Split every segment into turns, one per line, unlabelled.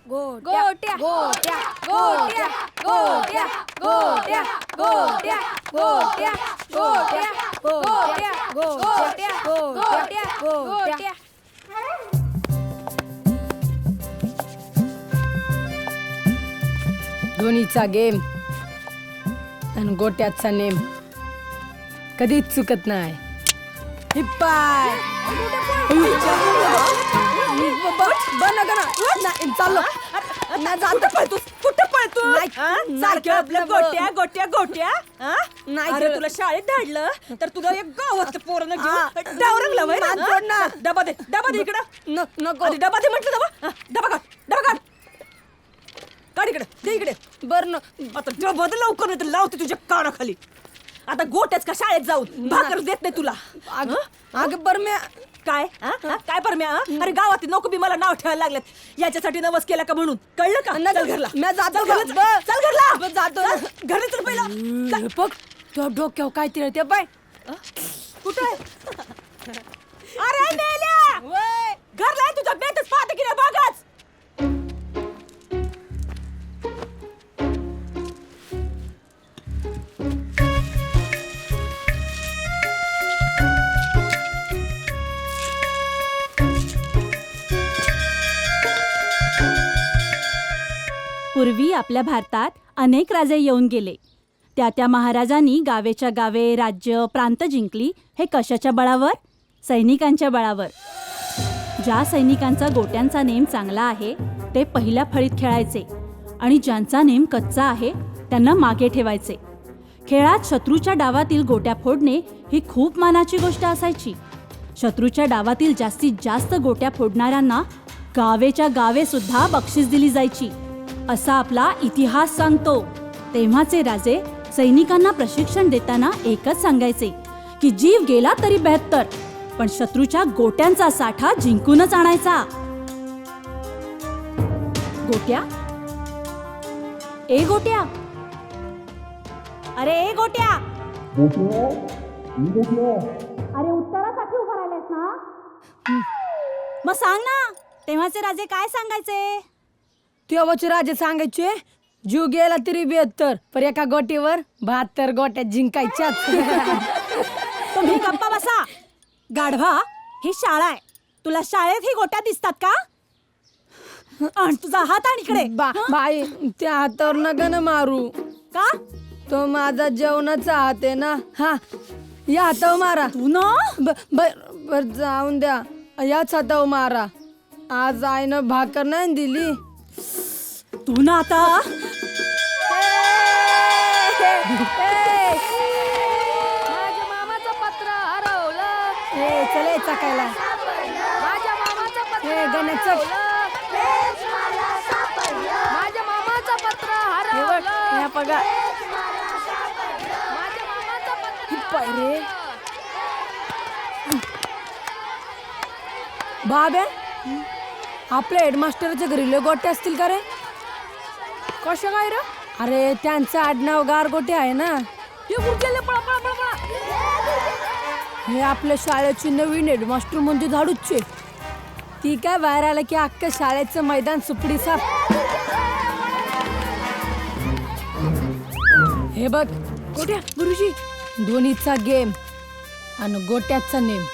गोट्या गोट्या गोट्या गोट्या गोट्या गोट्या गोट्या गोट्या गोट्या गोट्या गोट्या गोट्या.
धोनीचा गेम आणि गोट्याचा नेम कधीच चुकत नाही. हिप्पाय चाललो ना जात पळतो कुठं पळतो
सारख्या आपल्या गोट्या गोट्या गोट्या नाही. अरे तुला शाळेत धाडलं तर तुला एक गावात पोरानं घेऊन डावरंगला वय ना. डबा दे इकडं.
नको
डबा दे म्हटलं. डबा काढ काढ इकडे दे इकडे.
बर न
आता डबा दे लवकर, नाही तर लावते तुझ्या कानाखाली. आता गोट्याच का शाळेत जाऊन भाकर देत नाही तुला.
अगं बर मी
काय काय परम्या. अरे गावात नको बी मला नाव ठेवायला लागलेत याच्यासाठी नवस केला का म्हणून. कळलं का? चल घरला.
मी जातो
चल घरला.
जातो
घरी चल पहिला.
बघ तो डोक्यावर काय तिळ ते बाय
कुठे अरे मेल्या घरला आहे तुझ्या बेतच पाहते की नाही बघाच.
पूर्वी आपल्या भारतात अनेक राजे येऊन गेले. त्या महाराजांनी गावेच्या गावे राज्य प्रांत जिंकली. हे कशाच्या बळावर? सैनिकांच्या बळावर. ज्या सैनिकांचा गोट्यांचा नेम चांगला आहे ते पहिल्या फळीत खेळायचे आणि ज्यांचा नेम कच्चा आहे त्यांना मागे ठेवायचे. खेळात शत्रूच्या डावातील गोट्या फोडणे ही खूप मानाची गोष्ट असायची. शत्रूच्या डावातील जास्तीत जास्त गोट्या फोडणाऱ्यांना गावेच्या गावे सुद्धा बक्षीस दिली जायची असा आपला इतिहास सांगतो. तेव्हाचे राजे सैनिकांना प्रशिक्षण देताना एकच सांगायचे की जीव गेला तरी 72 पण शत्रूच्या गोट्यांचा साठा जिंकूनच आणायचा. गोट्या ए गोट्या अरे ए गोट्या अरे उत्तरासाठी उभा राहिलास ना. मग सांग ना तेव्हाचे राजे काय सांगायचे?
तेव्हाचे राजे सांगायचे जीव गेला तरी 72 पण एका गोटीवर 72 गोट्या जिंकायच्याच.
तुम्ही गप्पा बसा. गाढवा ही शाळा आहे. तुला शाळेत ही गोट्या दिसतात का? आणि तुझा हात आणि इकडे.
बाई त्या हातावर नका ना मारू.
का?
तो माझा जेवणाचा हात आहे ना. हा या हातावर मारा.
तू ना
बर जाऊन द्या. याच हातावर मारा. आज आईनं भाकर नाही दिली.
तू ना आता
माझ्या मामाचं पत्र हरवलं.
चले चकायला
माझ्या मामाचं पत्र
गणेश
माझ्या मामाचं पत्र हरवलं.
बघा
माझ्या मामाचं पत्र
रे बाबे आपल्या हेडमास्टरच्या घरी लय गोटे असतील का रे?
कशा काय रे?
अरे त्यांचं आडनाव गारगोटे आहे ना. हे आपल्या शाळेची नवीन हेडमास्टर म्हणजे झाडूचे. ती काय बाहेर आलं की अख्ख्या शाळेचं मैदान सुपडी साफ. हे बघ
गोट्या गुरुजी
धोनीचा गेम आणि गोट्याचा नेम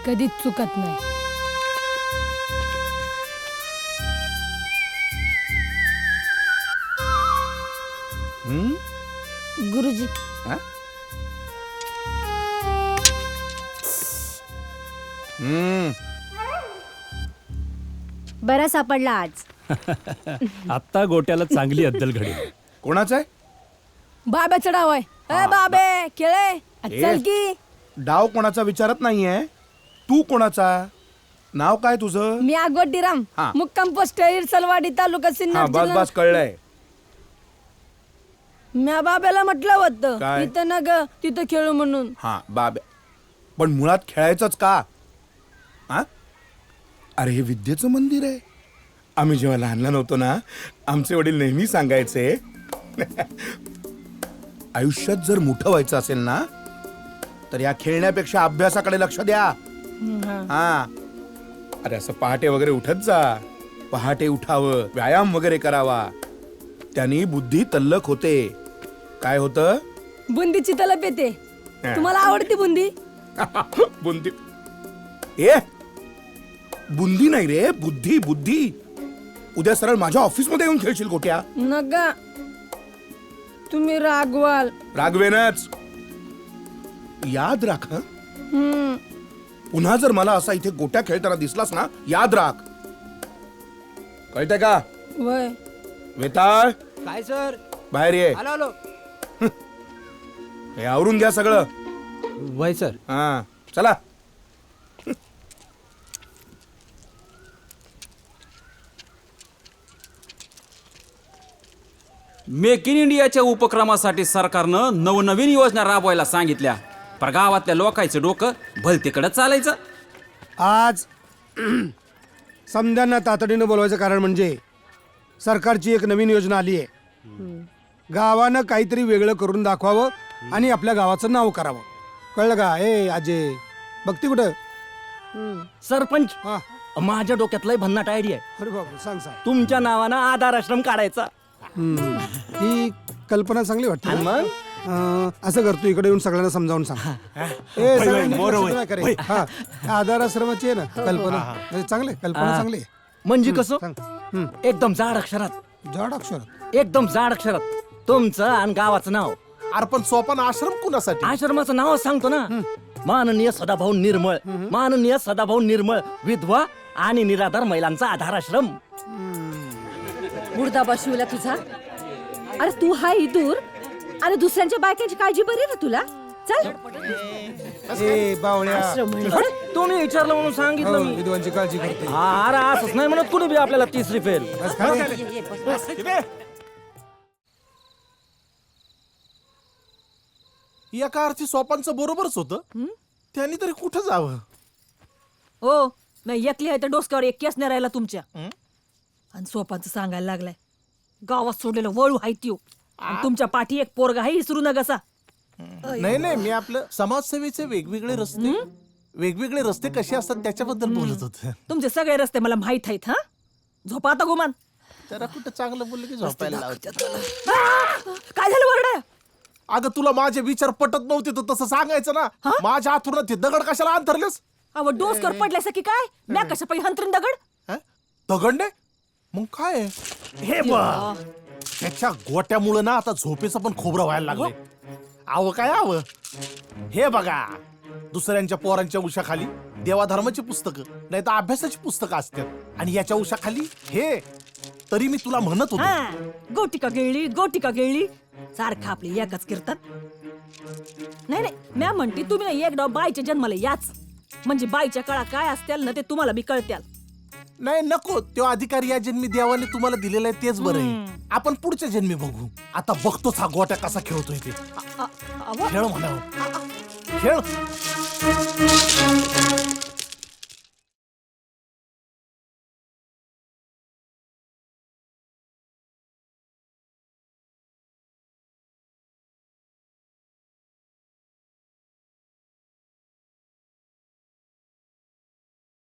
कधीच चुकत नाही. गुरुजी
बरा सापडला आज.
आत्ता गोट्याला चांगली अद्दल घडेल.
कोणाचा आहे?
बाब्याचा डाव आहे. ए बाबे खेळे चल की.
डाव कोणाचा विचारत नाहीये. तू कोणाचा? नाव काय तुझं?
मी आगोटीराम
हा.
मुक्काम पोस्ट इरसलवाडी तालुका सिन्नर
बस
जिल्हा.
बस कळलंय.
म्या बाब्याला म्हटलं होतं
काय?
तिथं ना ग तिथं खेळू म्हणून.
हा बाब्या पण मुळात खेळायचंच का? हा? अरे हे विद्येचं मंदिर आहे. आम्ही जेव्हा लहान लहान होतो ना, आमचे वडील नेहमी सांगायचे, आयुष्यात जर मोठं व्हायचं असेल ना, तर या खेळण्यापेक्षा अभ्यासाकडे लक्ष द्या. हा, अरे असं पहाटे वगैरे उठत जा, पहाटे उठावं, व्यायाम वगैरे करावा, त्यानी बुद्धी तल्लख होते. काय होतं?
बुंदीची तलप येते. तुम्हाला आवडते बुंदी?
बुंदी? ए, बुंदी नाही रे, बुद्धी बुद्धी. उद्या सरळ माझ्या ऑफिस मध्ये येऊन खेळशील गोट्या.
नका, तुम्ही रागवाल.
रागवेनच. याद राख हं?
हम्म.
पुन्हा जर मला असा इथे गोट्या खेळताना दिसलास ना, याद राख. कळतंय का?
वय.
वेताळ,
काय सर?
बाहेर ये.
आलो आलो.
हे आवरून घ्या सगळं.
वय सर.
हा, चला.
मेक इन इंडियाच्या उपक्रमासाठी सरकारनं नवनवीन योजना राबवायला सांगितल्या. पर गावातल्या लोकांचं डोकं भलतीकडे चालायचं.
आज समध्यांना तातडीनं बोलवायचं कारण म्हणजे सरकारची एक नवीन योजना आली आहे. गावानं काहीतरी वेगळं करून दाखवावं आणि आपल्या गावाचं नाव करावं. कळलं का? ए अजय, बघती कुठं?
सरपंच,
हा,
माझ्या डोक्यातलं भन्नाट आयडिया आहे.
अरे बाबा, सांग सांग.
तुमच्या नावानं आधार आश्रम काढायचा.
ही कल्पना चांगली वाटते.
आणि मग?
असं करतो, इकडे येऊन सगळ्यांना समजावून सांग. ए, सगळ्यांनी लक्ष नाही करे. हा, आधार आश्रमाची आहे ना कल्पना, म्हणजे चांगली कल्पना, चांगली आहे.
म्हणजे कसं?
सांग.
एकदम जाड अक्षरात,
जड अक्षरात.
एकदम जाड अक्षरात तुमचं आणि गावाचं नाव.
अरे पण सोपान आश्रम कुणासाठी?
आश्रमाचं नाव सांगतो ना. माननीय सदाभाऊ निर्मळ, माननीय सदाभाऊ निर्मळ विधवा आणि निराधार महिलांचा आधार आश्रम.
मुर्दाबाद शिवला तुझा. अरे तू हाय दूर आणि दुसऱ्यांच्या बायकांची काळजी बरी ना तुला. चल.
ए बावळ्या,
अरे, तुम्ही विचारलं म्हणून सांगितलं
हो,
मी.
विधवांची काळजी करते.
अरे असंच नाही म्हणत कुणी बी आपल्याला तिसरी फेल.
बस खाली.
एका अर्थी सोपानचं बरोबरच होतं. त्यांनी तरी कुठं जावं?
हो, नाही एकली आहे तर डोसक्यावर एक केस नाही राहिला तुमच्या. आणि सोपांचं सांगायला लागलाय गावात सोडलेलं वळू आहे त्यो. आणि तुमच्या पाठी एक पोरगा आहे, विसरू नका कसा.
नाही नाही, मी आपलं समाजसेवेचे वेगवेगळे रस्ते कसे असतात त्याच्याबद्दल बोलत होते.
तुमचे सगळे रस्ते मला माहित आहेत. हा, झोपा आता गुमान.
जरा कुठं चांगलं बोललं की झोपायला लावते.
काय झालं वरडा?
अगं तुला माझे विचार पटत नव्हते तर तसं सांगायचं ना. माझ्या हातून ते दगड कशाला अंतरलेस?
अव डोसकर पडल्यास की काय? म्या कशा पाहिजे हंतरून दगड?
हं? दगड नाही मग काय आहे? हे बघ, त्याच्या गोट्यामुळे ना आता झोपेचं पण खोबरं व्हायला लागले. आव काय आव, हे बघा, दुसऱ्यांच्या पोरांच्या उशाखाली देवाधर्माची पुस्तकं नाही तर अभ्यासाची पुस्तकं असतात आणि याच्या उशाखाली हे. तरी मी तुला म्हणत होतो,
गोटिका गिळली सारखं आपली एकच कीर्तन. नाही नाही, म्या म्हणते तुम्ही ना एक डाव बाईच्या जन्माला याच, म्हणजे बाईच्या कळा काय असतील ना ते तुम्हाला बी कळत्याल.
नाही नको, तो अधिकार या जन्मी देवाने तुम्हाला दिलेला आहे तेच बरं आहे. आपण पुढच्या जन्मी बघू. आता बघतोच हा गोट्या कसा खेळतोय ते. खेळ म्हणावं, खेळ.